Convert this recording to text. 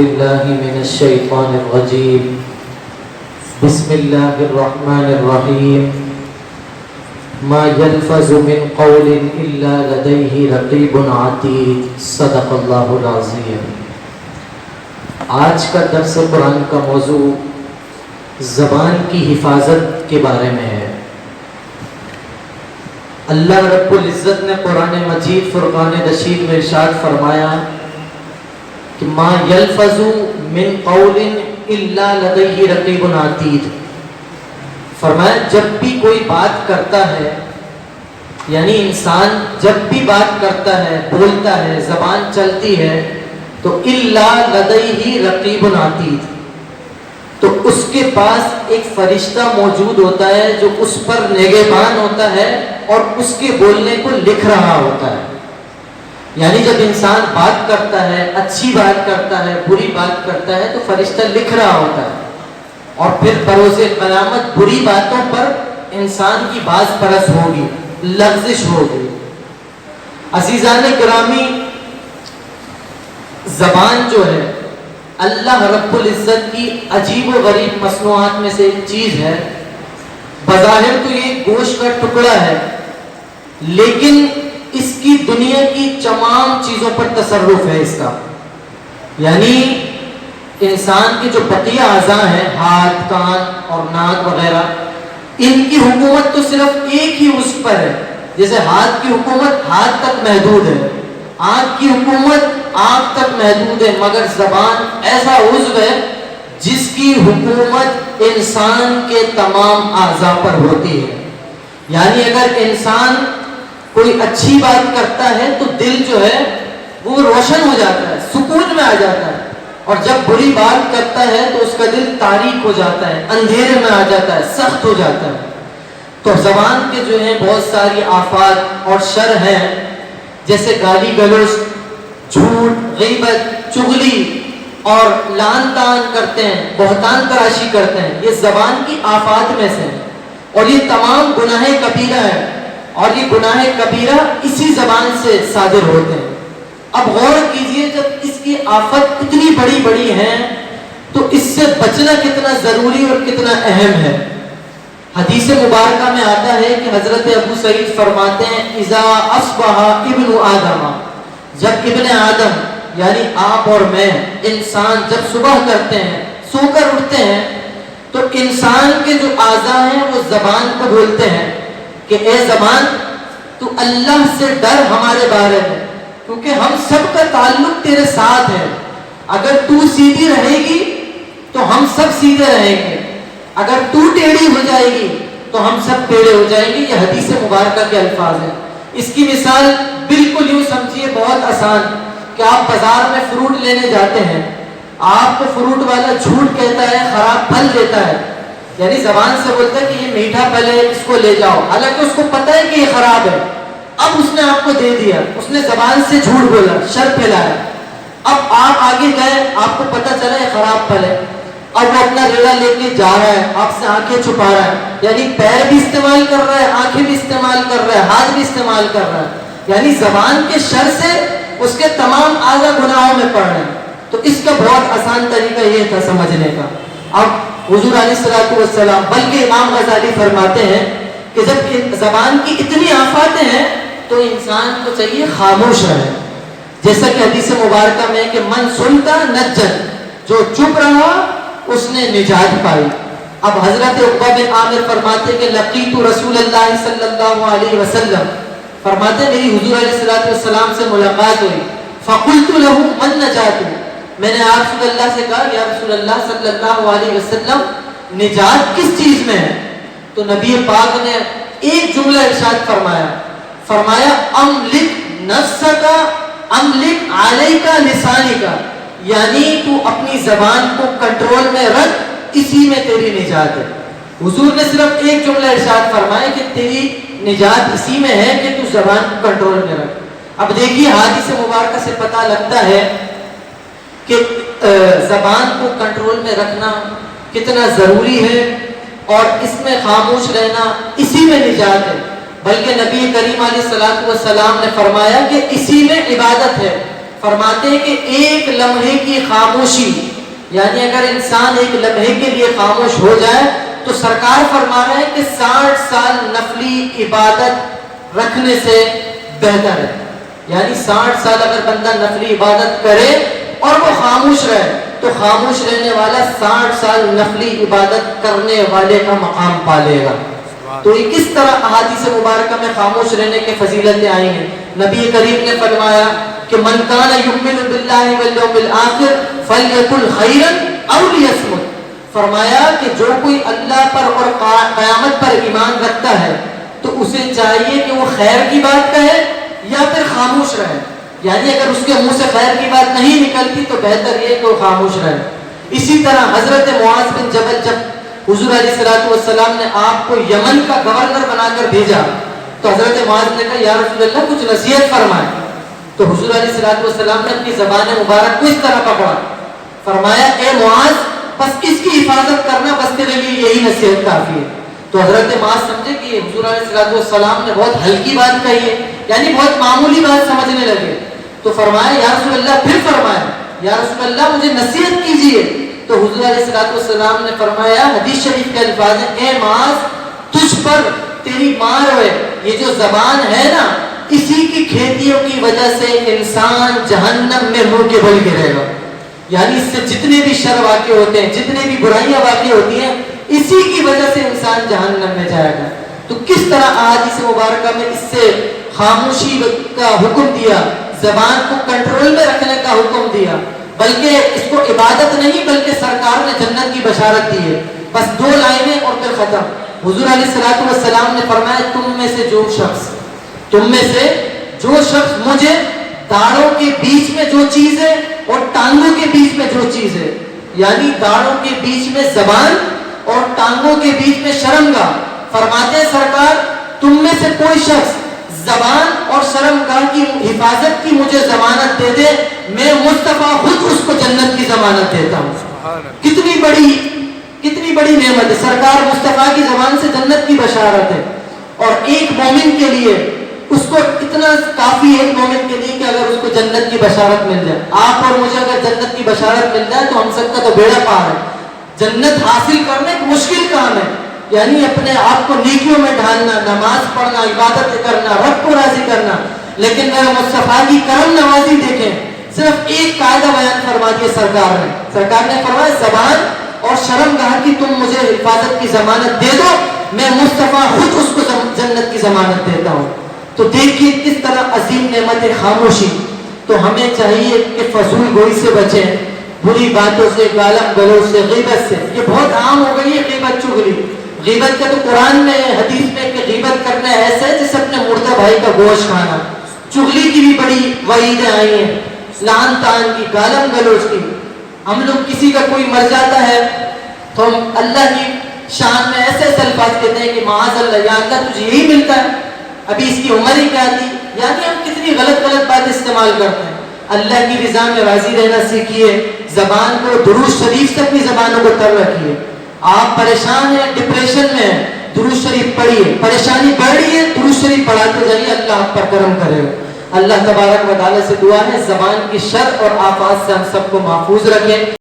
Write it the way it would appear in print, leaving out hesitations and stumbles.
بالله من الشيطان الرجيم بسم الله الرحمن الرحيم ما يلفظ من قول إلا لديه رقيب عتيد صدق الله العظيم۔ آج کا درس قرآن کا موضوع زبان کی حفاظت کے بارے میں ہے۔ اللہ رب العزت نے قرآن مجید فرقان رشید میں ارشاد فرمایا کہ ما یلفظ من قول الا لدیہ رقیب عتید، فرمایا جب بھی کوئی بات کرتا ہے، یعنی انسان جب بھی بات کرتا ہے، بولتا ہے، زبان چلتی ہے، تو الا لدیہ رقیب عتید، تو اس کے پاس ایک فرشتہ موجود ہوتا ہے جو اس پر نگہبان ہوتا ہے اور اس کے بولنے کو لکھ رہا ہوتا ہے۔ یعنی جب انسان بات کرتا ہے، اچھی بات کرتا ہے، بری بات کرتا ہے، تو فرشتہ لکھ رہا ہوتا ہے، اور پھر بروز قیامت بری باتوں پر انسان کی باز پرس ہوگی، لغزش ہوگی۔ عزیزان گرامی، زبان جو ہے اللہ رب العزت کی عجیب و غریب مصنوعات میں سے ایک چیز ہے۔ بظاہر تو یہ گوشت کا ٹکڑا ہے، لیکن اس کی دنیا کی تمام چیزوں پر تصرف ہے اس کا۔ یعنی انسان کے جو بقیہ اعضاء ہیں، ہاتھ، کان اور ناک وغیرہ، ان کی حکومت تو صرف ایک ہی اس پر ہے۔ جیسے ہاتھ کی حکومت ہاتھ تک محدود ہے، آنکھ کی حکومت آنکھ تک محدود ہے، مگر زبان ایسا عضو ہے جس کی حکومت انسان کے تمام اعضاء پر ہوتی ہے۔ یعنی اگر انسان کوئی اچھی بات کرتا ہے تو دل جو ہے وہ روشن ہو جاتا ہے، سکون میں آ جاتا ہے، اور جب بری بات کرتا ہے تو اس کا دل تاریک ہو جاتا ہے، اندھیرے میں آ جاتا ہے، سخت ہو جاتا ہے۔ تو زبان کے جو ہیں بہت ساری آفات اور شر ہیں، جیسے گالی گلوچ، جھوٹ، غیبت، چغلی اور لعن طعن کرتے ہیں، بہتان تراشی کرتے ہیں، یہ زبان کی آفات میں سے ہیں، اور یہ تمام گناہ کبیرہ ہے، اور یہ گناہ کبیرہ اسی زبان سے صادر ہوتے ہیں۔ اب غور کیجئے، جب اس کی آفت اتنی بڑی بڑی ہیں تو اس سے بچنا کتنا ضروری اور کتنا اہم ہے۔ حدیث مبارکہ میں آتا ہے کہ حضرت ابو سعید فرماتے ہیں اذا اصبح ابن آدم، جب ابن آدم یعنی آپ اور میں، انسان جب صبح کرتے ہیں، سو کر اٹھتے ہیں، تو انسان کے جو اعضاء ہیں وہ زبان کو بولتے ہیں کہ اے زبان تو اللہ سے ڈر ہمارے بارے میں، کیونکہ ہم سب کا تعلق تیرے ساتھ ہے۔ اگر تو سیدھی رہے گی تو ہم سب سیدھے رہیں گے، اگر تو ٹیڑھی ہو جائے گی تو ہم سب ٹیڑھے ہو جائیں گے۔ یہ حدیث مبارکہ کے الفاظ ہیں۔ اس کی مثال بالکل یوں سمجھیے، بہت آسان، کہ آپ بازار میں فروٹ لینے جاتے ہیں، آپ کو فروٹ والا جھوٹ کہتا ہے، خراب پھل دیتا ہے، یعنی زبان سے بولتا ہے کہ یہ میٹھا پھل ہے، اس کو لے جاؤ، حالانکہ اس کو پتہ ہے کہ یہ خراب ہے۔ اب اس نے آپ کو دے دیا، اس نے زبان سے جھوٹ بولا، شر پھیلایا۔ اب آپ آگے گئے، آپ کو پتہ چلا یہ خراب پھل ہے، اب وہ اپنا ریڑھا لے کے جا رہا ہے، آپ سے آنکھیں چھپا رہا ہے، یعنی پیر بھی استعمال کر رہا ہے، آنکھیں بھی استعمال کر رہا ہے، ہاتھ بھی استعمال کر رہا ہے، یعنی زبان کے شر سے اس کے تمام اعضاء گناہوں میں پڑ رہے ہیں۔ تو اس کا بہت آسان طریقہ یہ تھا سمجھنے کا۔ اب حضور علیہ الصلوۃ والسلام، بلکہ امام غزالی فرماتے ہیں کہ جب زبان کی اتنی آفاتیں ہیں تو انسان کو چاہیے خاموش رہے، جیسا کہ حدیث مبارکہ میں کہ من سنتا نجت، جو چپ رہا اس نے نجات پائی۔ اب حضرت عقبہ بن عامر فرماتے کہ لقیت رسول اللہ صلی اللہ علیہ وسلم، فرماتے میری حضور علیہ السلام سے ملاقات ہوئی، فقلت له من نجات، میں نے آپ صلی اللہ سے کہا یا رسول اللہ صلی اللہ علیہ وسلم نجات کس چیز میں ہے؟ تو نبی پاک نے ایک جملہ ارشاد فرمایا املک نفسک املک علیک لسانک، یعنی تو اپنی زبان کو کنٹرول میں رکھ، اسی میں تیری نجات ہے۔ حضور نے صرف ایک جملہ ارشاد فرمایا کہ تیری نجات اسی میں ہے کہ تو زبان کو کنٹرول میں رکھ۔ اب دیکھیے حدیث مبارکہ سے پتہ لگتا ہے کہ زبان کو کنٹرول میں رکھنا کتنا ضروری ہے، اور اس میں خاموش رہنا اسی میں نجات ہے۔ بلکہ نبی کریم علیہ الصلوۃ والسلام نے فرمایا کہ اسی میں عبادت ہے، فرماتے ہیں کہ ایک لمحے کی خاموشی، یعنی اگر انسان ایک لمحے کے لیے خاموش ہو جائے تو سرکار فرما رہے ہیں کہ 60 سال نفلی عبادت رکھنے سے بہتر ہے. یعنی 60 سال اگر بندہ نفلی عبادت کرے اور وہ خاموش رہے تو خاموش رہنے والا 60 سال نفلی عبادت کرنے والے کا مقام پالے گا. تو یہ کس طرح احادیث مبارکہ میں خاموش رہنے کے فضیلتیں آئی ہیں. نبی کریم نے فرمایا کہ من کان یؤمن باللہ والیوم الآخر فلیقل خیرا او لیصمت. فرمایا کہ جو کوئی اللہ پر اور قیامت پر ایمان رکھتا ہے تو اسے چاہیے کہ وہ خیر کی بات کہے یا پھر خاموش رہے. یعنی اگر اس کے منہ سے خیر کی بات نہیں نکلتی تو بہتر یہ کہ وہ خاموش رہے. اسی طرح حضرت معاذ بن جبل جب حضور علیہ الصلوۃ والسلام نے آپ کو یمن کا گورنر بنا کر بھیجا تو حضرت معاذ نے کہا یا رسول اللہ کچھ نصیحت فرمائیں. تو حضور علیہ الصلوۃ والسلام نے اپنی زبان مبارک کو اس طرح پکڑا, فرمایا اے معاذ بس اس کی حفاظت کرنا, بس تیرے لیے یہی نصیحت کافی ہے. تو حضرت معاذ سمجھے کہ حضور علیہ الصلوۃ والسلام نے بہت ہلکی بات کہی ہے, یعنی بہت معمولی بات سمجھنے لگے. تو فرمایا یا رسول اللہ, پھر فرمایا یا رسول اللہ مجھے نصیحت کیجیے. تو حضور علیہ الصلوۃ والسلام نے فرمایا, حدیث شریف کے الفاظ ہیں, اے معاذ تجھ پر تیری مار ہوئے یہ جو زبان ہے نا, اسی کی کھیتیوں کی وجہ سے انسان جہنم میں منہ کے بل گرے گا. یعنی اس سے جتنے بھی شر واقع ہوتے ہیں, جتنے بھی برائیاں واقع ہوتی ہیں, اسی کی وجہ سے انسان جہنم میں جائے گا. تو کس طرح احادیث مبارکہ میں اس سے خاموشی کا حکم دیا, زبان کو کنٹرول میں رکھنے کا حکم دیا, بلکہ اس کو عبادت نہیں بلکہ سرکار نے جنت کی بشارت دی ہے. بس 2 لائنیں اور پھر ختم. حضور علیہ الصلوۃ والسلام نے فرمایا تم میں سے جو شخص مجھے داڑھوں کے بیچ میں جو چیز ہے اور ٹانگوں کے بیچ میں جو چیز ہے, یعنی داڑھوں کے بیچ میں زبان اور ٹانگوں کے بیچ میں شرمگاہ, فرماتے ہیں سرکار تم میں سے کوئی شخص زبان اور شرمگاہ کی حفاظت کی مجھے ضمانت دے دے, میں مصطفیٰ خود اس کو جنت کی ضمانت دیتا ہوں. کتنی بڑی نعمت ہے. سرکار مصطفیٰ کی زبان سے جنت کی بشارت ہے. اور ایک مومن کے لیے اس کو اتنا کافی ہے, ایک مومن کے لیے کہ اگر اس کو جنت کی بشارت مل جائے, آپ اور مجھے اگر جنت کی بشارت مل جائے تو ہم سب کا تو بیڑا پار ہے. جنت حاصل کرنا ایک مشکل کام ہے, یعنی اپنے آپ کو نیکیوں میں ڈھالنا, نماز پڑھنا, عبادت کرنا, رب کو راضی کرنا. لیکن میرے مصطفیٰ کی کرم نوازی دیکھیں, صرف ایک قاعدہ بیان فرما دیا سرکار نے فرمایا زبان اور شرمگاہ کی تم مجھے حفاظت کی ضمانت دے دو, میں مصطفیٰ خود اس کو جنت کی ضمانت دیتا ہوں. تو دیکھیے کس طرح عظیم نعمت ہے خاموشی. تو ہمیں چاہیے کہ فضول گوئی سے بچیں, بری باتوں سے, گالم گلوچ سے, غیبت سے. یہ بہت عام ہو گئی ہے غیبت, چغلی. غیبت کا تو قرآن میں حدیث میں کہ غیبت کرنا ایسا ہے جیسے اپنے مردہ بھائی کا گوشت کھانا. چغلی کی بھی بڑی وعیدیں آئی ہیں, لعن طعن کی, گالم گلوچ کی. ہم لوگ کسی کا کوئی مر جاتا ہے تو ہم اللہ کی شان میں ایسے ایسے الفاظ کہتے ہیں کہ معاذ اللہ, یا اللہ تجھے یہی ملتا ہے, ابھی اس کی عمر ہی کیا تھی. یعنی ہم کتنی غلط باتیں استعمال کرتے ہیں. اللہ کی رضا میں راضی رہنا سیکھیے, زبان کو درود شریف سے اپنی زبانوں کو تر رکھیے. آپ پریشان ہیں, ڈپریشن میں ہیں, درود شریف پڑھیے. پریشانی بڑھ رہی ہے, درود شریف پڑھاتے جائیے, اللہ آپ پر کرم کرے گا. اللہ تبارک و تعالی سے دعا ہے زبان کی شر اور آفات سے ہم سب کو محفوظ رکھے.